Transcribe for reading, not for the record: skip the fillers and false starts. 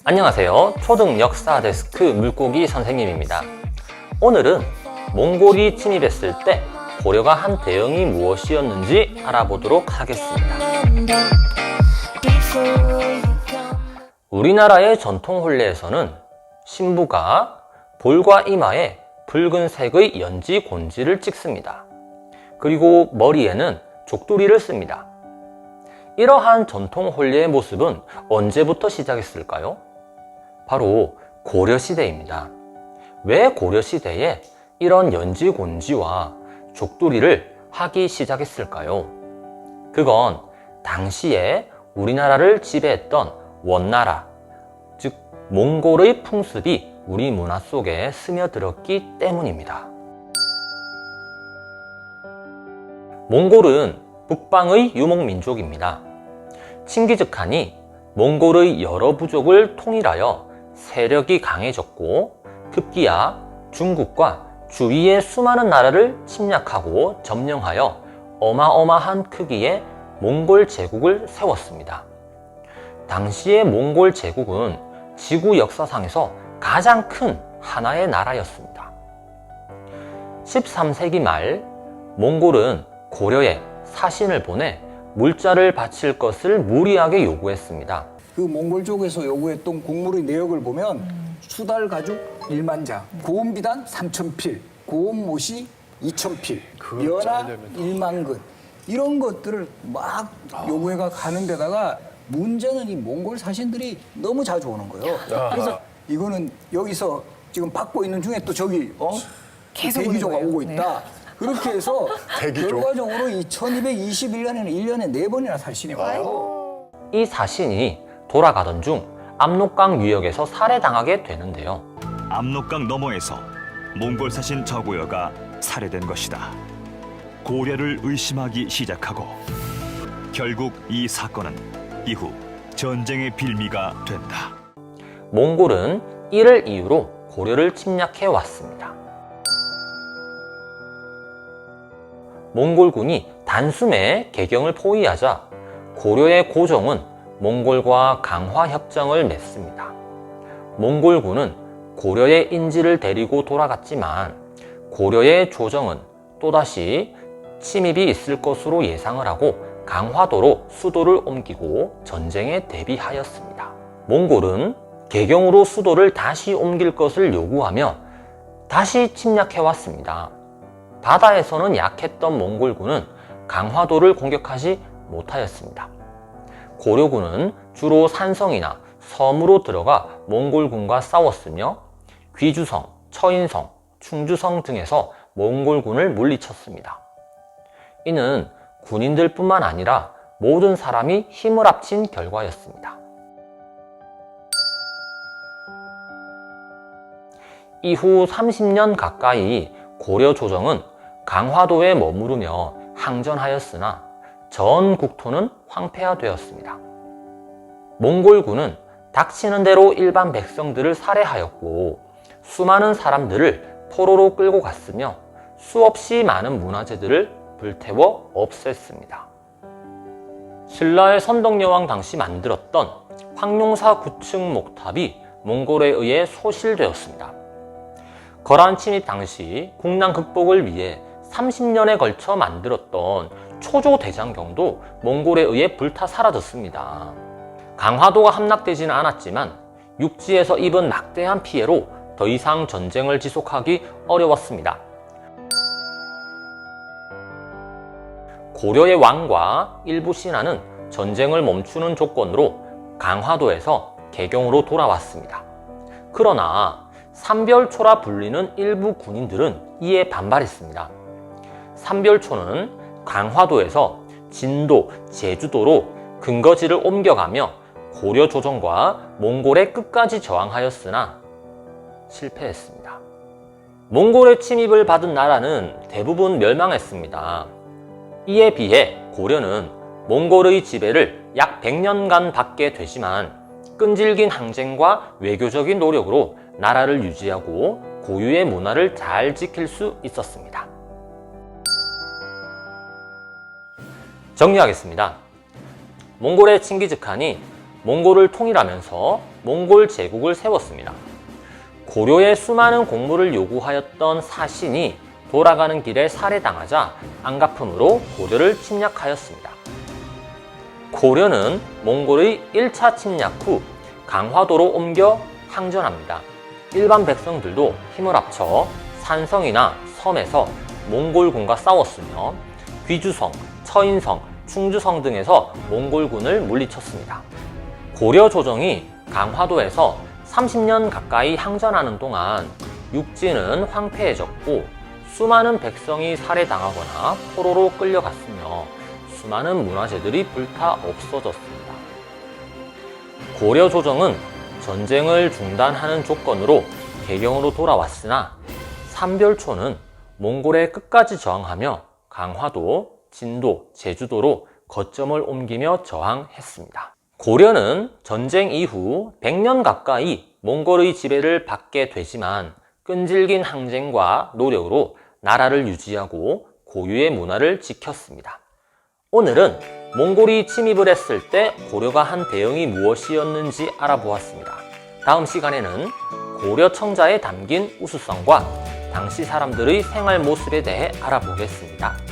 안녕하세요. 초등 역사 데스크 물고기 선생님입니다. 오늘은 몽골이 침입했을 때 고려가 한 대응이 무엇이었는지 알아보도록 하겠습니다. 우리나라의 전통 혼례에서는 신부가 볼과 이마에 붉은색의 연지 곤지를 찍습니다. 그리고 머리에는 족두리를 씁니다. 이러한 전통 혼례의 모습은 언제부터 시작했을까요? 바로 고려시대입니다. 왜 고려시대에 이런 연지 곤지와 족두리를 하기 시작했을까요? 그건 당시에 우리나라를 지배했던 원나라, 즉 몽골의 풍습이 우리 문화 속에 스며들었기 때문입니다. 몽골은 북방의 유목민족입니다. 칭기즈칸이 몽골의 여러 부족을 통일하여 세력이 강해졌고 급기야 중국과 주위의 수많은 나라를 침략하고 점령하여 어마어마한 크기의 몽골 제국을 세웠습니다. 당시의 몽골 제국은 지구 역사상에서 가장 큰 하나의 나라였습니다. 13세기 말 몽골은 고려에 사신을 보내 물자를 바칠 것을 무리하게 요구했습니다. 그 몽골족에서 요구했던 곡물의 내역을 보면 수달 가죽 1만 장, 고운 비단 3,000필, 고운 못이 2,000필, 연화 1만 근 이런 것들을 막 요구해가 가는 데다가 문제는 이 몽골 사신들이 너무 자주 오는 거예요. 그래서 이거는 여기서 지금 받고 있는 중에 또 저기 계속 대기조가 오는 거예요. 오고 있다. 그렇게 해서 결과적으로 1221년에는 1년에 4번이나 사신이 와요. 이 사신이 돌아가던 중 압록강 유역에서 살해당하게 되는데요. 압록강 너머에서 몽골 사신 저고려가 살해된 것이다. 고려를 의심하기 시작하고 결국 이 사건은 이후 전쟁의 빌미가 된다. 몽골은 이를 이유로 고려를 침략해 왔습니다. 몽골군이 단숨에 개경을 포위하자 고려의 고종은 몽골과 강화협정을 맺습니다. 몽골군은 고려의 인지를 데리고 돌아갔지만 고려의 조정은 또다시 침입이 있을 것으로 예상을 하고 강화도로 수도를 옮기고 전쟁에 대비하였습니다. 몽골은 개경으로 수도를 다시 옮길 것을 요구하며 다시 침략해왔습니다. 바다에서는 약했던 몽골군은 강화도를 공격하지 못하였습니다. 고려군은 주로 산성이나 섬으로 들어가 몽골군과 싸웠으며 귀주성, 처인성, 충주성 등에서 몽골군을 물리쳤습니다. 이는 군인들뿐만 아니라 모든 사람이 힘을 합친 결과였습니다. 이후 30년 가까이 고려 조정은 강화도에 머무르며 항전하였으나 전 국토는 황폐화되었습니다. 몽골군은 닥치는 대로 일반 백성들을 살해하였고 수많은 사람들을 포로로 끌고 갔으며 수없이 많은 문화재들을 불태워 없앴습니다. 신라의 선덕여왕 당시 만들었던 황룡사 9층 목탑이 몽골에 의해 소실되었습니다. 거란 침입 당시 국난 극복을 위해 30년에 걸쳐 만들었던 초조 대장경도 몽골에 의해 불타 사라졌습니다. 강화도가 함락되지는 않았지만 육지에서 입은 막대한 피해로 더 이상 전쟁을 지속하기 어려웠습니다. 고려의 왕과 일부 신하는 전쟁을 멈추는 조건으로 강화도에서 개경으로 돌아왔습니다. 그러나 삼별초라 불리는 일부 군인들은 이에 반발했습니다. 삼별초는 강화도에서 진도, 제주도로 근거지를 옮겨가며 고려 조정과 몽골에 끝까지 저항하였으나 실패했습니다. 몽골의 침입을 받은 나라는 대부분 멸망했습니다. 이에 비해 고려는 몽골의 지배를 약 100년간 받게 되지만 끈질긴 항쟁과 외교적인 노력으로 나라를 유지하고 고유의 문화를 잘 지킬 수 있었습니다. 정리하겠습니다. 몽골의 칭기즈칸이 몽골을 통일하면서 몽골 제국을 세웠습니다. 고려에 수많은 공물을 요구하였던 사신이 돌아가는 길에 살해당하자 안갚음으로 고려를 침략하였습니다. 고려는 몽골의 1차 침략 후 강화도로 옮겨 항전합니다. 일반 백성들도 힘을 합쳐 산성이나 섬에서 몽골군과 싸웠으며 귀주성, 처인성, 충주성 등에서 몽골군을 물리쳤습니다. 고려 조정이 강화도에서 30년 가까이 항전하는 동안 육지는 황폐해졌고 수많은 백성이 살해당하거나 포로로 끌려갔으며 수많은 문화재들이 불타 없어졌습니다. 고려 조정은 전쟁을 중단하는 조건으로 개경으로 돌아왔으나 삼별초는 몽골에 끝까지 저항하며 강화도, 진도, 제주도로 거점을 옮기며 저항했습니다. 고려는 전쟁 이후 100년 가까이 몽골의 지배를 받게 되지만 끈질긴 항쟁과 노력으로 나라를 유지하고 고유의 문화를 지켰습니다. 오늘은 몽골이 침입을 했을 때 고려가 한 대응이 무엇이었는지 알아보았습니다. 다음 시간에는 고려 청자에 담긴 우수성과 당시 사람들의 생활 모습에 대해 알아보겠습니다.